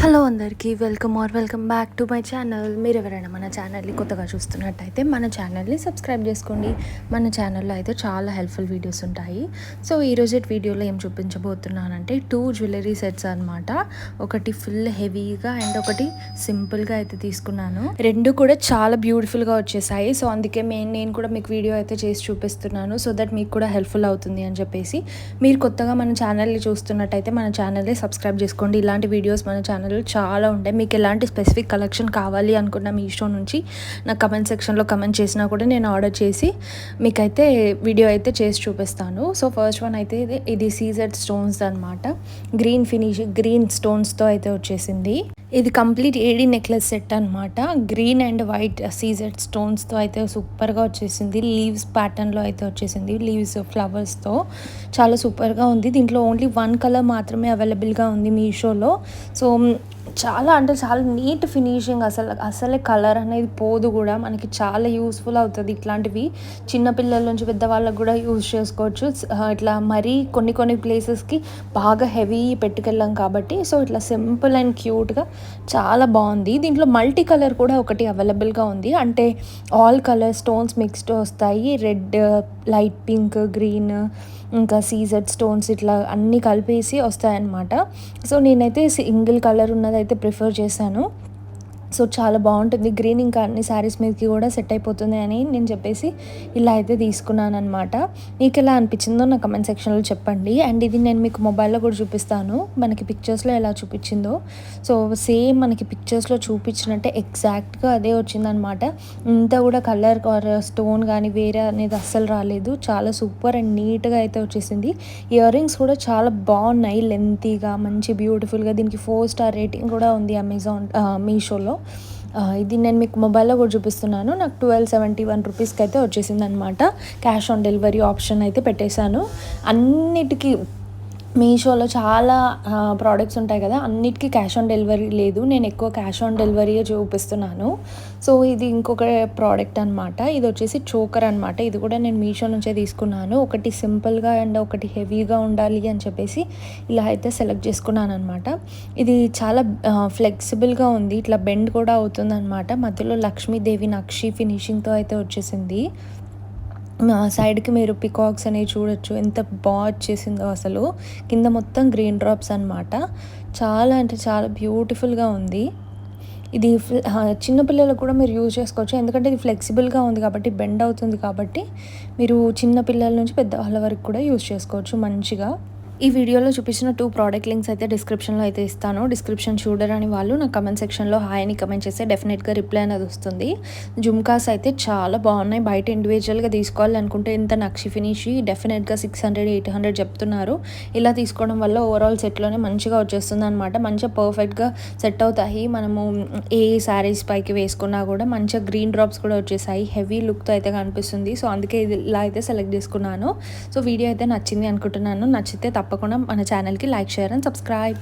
Hello అందరికీ welcome back to my channel. మీరు ఎవరైనా మన ఛానల్ని కొత్తగా చూస్తున్నట్టయితే మన ఛానల్ని సబ్స్క్రైబ్ చేసుకోండి. మన ఛానల్లో అయితే చాలా హెల్ప్ఫుల్ వీడియోస్ ఉంటాయి. సో ఈరోజు వీడియోలో ఏం చూపించబోతున్నానంటే 2 జ్యువెలరీ సెట్స్ అనమాట. ఒకటి ఫుల్ హెవీగా అండ్ ఒకటి సింపుల్గా అయితే తీసుకున్నాను. రెండు కూడా చాలా బ్యూటిఫుల్గా వచ్చేసాయి. సో అందుకే నేను కూడా మీకు వీడియో అయితే చేసి చూపిస్తున్నాను, సో దట్ మీకు కూడా హెల్ప్ఫుల్ అవుతుంది అని చెప్పేసి. మీరు కొత్తగా మన ఛానల్ని చూస్తున్నట్టయితే మన ఛానల్ని సబ్స్క్రైబ్ చేసుకోండి. ఇలాంటి వీడియోస్ మన ఛానల్ చాలా ఉంటాయి. మీకు ఎలాంటి స్పెసిఫిక్ కలెక్షన్ కావాలి అనుకున్న మీషో నుంచి నాకు కమెంట్ సెక్షన్లో కమెంట్ చేసినా కూడా నేను ఆర్డర్ చేసి మీకైతే వీడియో అయితే చేసి చూపిస్తాను. సో ఫస్ట్ వన్ అయితే ఇది సీజెడ్ స్టోన్స్ అనమాట. గ్రీన్ స్టోన్స్తో అయితే వచ్చేసింది. ఇది కంప్లీట్ ఏడీ నెక్లెస్ సెట్ అనమాట. గ్రీన్ అండ్ వైట్ సీజెడ్ స్టోన్స్తో అయితే సూపర్గా వచ్చేసింది. లీవ్స్ ప్యాటర్న్లో అయితే వచ్చేసింది. లీవ్స్ ఫ్లవర్స్తో చాలా సూపర్గా ఉంది. దీంట్లో ఓన్లీ 1 కలర్ మాత్రమే అవైలబుల్గా ఉంది మీషోలో. సో చాలా నీట్ ఫినిషింగ్, అసలే కలర్ అనేది పోదు కూడా. మనకి చాలా యూస్ఫుల్ అవుతుంది. ఇట్లాంటివి చిన్నపిల్లల నుంచి పెద్దవాళ్ళకు కూడా యూజ్ చేసుకోవచ్చు. ఇట్లా మరీ కొన్ని ప్లేసెస్కి బాగా హెవీ పెట్టుకెళ్ళాం కాబట్టి సో ఇట్లా సింపుల్ అండ్ క్యూట్గా చాలా బాగుంది. దీంట్లో మల్టీ కలర్ కూడా ఒకటి అవైలబుల్గా ఉంది. అంటే ఆల్ కలర్ స్టోన్స్ మిక్స్డ్ వస్తాయి. రెడ్, లైట్ పింక్, గ్రీన్, ఇంకా సీజెడ్ స్టోన్స్ ఇట్లా అన్నీ కలిపేసి వస్తాయన్నమాట. సో నేనైతే సింగిల్ కలర్ ఉన్నదైతే ప్రిఫర్ చేశాను. సో చాలా బాగుంటుంది. గ్రీన్ ఇంకా అన్ని శారీస్ మీదకి కూడా సెట్ అయిపోతుంది అని నేను చెప్పేసి ఇలా అయితే తీసుకున్నాను అనమాట. మీకు ఎలా అనిపించిందో నా కమెంట్ సెక్షన్లో చెప్పండి. అండ్ ఇది నేను మీకు మొబైల్లో కూడా చూపిస్తాను, మనకి పిక్చర్స్లో ఎలా చూపించిందో. సో సేమ్ మనకి పిక్చర్స్లో చూపించినట్టే ఎగ్జాక్ట్గా అదే వచ్చిందనమాట. ఇంత కూడా కలర్ ఆర్ స్టోన్ కానీ వేరే అనేది అస్సలు రాలేదు. చాలా సూపర్ అండ్ నీట్గా అయితే వచ్చేసింది. ఇయర్ రింగ్స్ కూడా చాలా బాగున్నాయి, లెంతీగా మంచి బ్యూటిఫుల్గా. దీనికి 4 స్టార్ రేటింగ్ కూడా ఉంది మీషోలో. ఇది నేను మీకు మొబైల్లో కూడా చూపిస్తున్నాను. నాకు 1271 రూపీస్కి అయితే వచ్చేసింది అనమాట. క్యాష్ ఆన్ డెలివరీ ఆప్షన్ అయితే పెట్టేశాను. అన్నిటికీ మీషోలో చాలా ప్రోడక్ట్స్ ఉంటాయి కదా, అన్నిటికీ క్యాష్ ఆన్ డెలివరీ లేదు. నేను ఎక్కువ క్యాష్ ఆన్ డెలివరీయే చూపిస్తున్నాను. సో ఇది ఇంకొక ప్రోడక్ట్ అనమాట. ఇది వచ్చేసి చోకర్ అనమాట. ఇది కూడా నేను మీషో నుంచే తీసుకున్నాను. ఒకటి సింపుల్గా అండ్ ఒకటి హెవీగా ఉండాలి అని చెప్పేసి ఇలా అయితే సెలెక్ట్ చేసుకున్నాను అనమాట. ఇది చాలా ఫ్లెక్సిబుల్గా ఉంది, ఇట్లా బెండ్ కూడా అవుతుంది అనమాట. మధ్యలో లక్ష్మీదేవి నక్షి ఫినిషింగ్తో అయితే వచ్చేసింది. సైడ్కి మీరు పికాక్స్ అనేవి చూడొచ్చు, ఎంత బాగా వచ్చేసిందో అసలు. కింద మొత్తం గ్రీన్ డ్రాప్స్ అనమాట. చాలా అంటే చాలా బ్యూటిఫుల్గా ఉంది. ఇది చిన్నపిల్లలకు కూడా మీరు యూజ్ చేసుకోవచ్చు, ఎందుకంటే ఇది ఫ్లెక్సిబుల్గా ఉంది కాబట్టి, బెండ్ అవుతుంది కాబట్టి మీరు చిన్నపిల్లల నుంచి పెద్దవాళ్ళ వరకు కూడా యూజ్ చేసుకోవచ్చు మంచిగా. ఈ వీడియోలో చూపించిన 2 ప్రోడక్ట్ లింక్స్ అయితే డిస్క్రిప్షన్లో అయితే ఇస్తాను. డిస్క్రిప్షన్ చూడరని వాళ్ళు నా కమెంట్ సెక్షన్లో హాయ్ అని కమెంట్ చేస్తే డెఫినెట్గా రిప్లై అనేది వస్తుంది. జుమ్కాస్ అయితే చాలా బాగున్నాయి. బయట ఇండివిజువల్గా తీసుకోవాలి అనుకుంటే ఇంత నక్షి ఫినిష్ డెఫినెట్గా 600-800 చెప్తున్నారు. ఇలా తీసుకోవడం వల్ల ఓవరాల్ సెట్లోనే మంచిగా వచ్చేస్తుంది అనమాట. మంచిగా పర్ఫెక్ట్గా సెట్ అవుతాయి. మనము ఏ శారీస్ పైకి వేసుకున్నా కూడా మంచిగా గ్రీన్ డ్రాప్స్ కూడా వచ్చేసాయి. హెవీ లుక్తో అయితే కనిపిస్తుంది. సో అందుకే ఇది ఇలా అయితే సెలెక్ట్ చేసుకున్నాను. సో వీడియో అయితే నచ్చింది అనుకుంటున్నాను. నచ్చితే తప్పకుండా మన ఛానల్కి లైక్, షేర్ అండ్ సబ్స్క్రైబ్.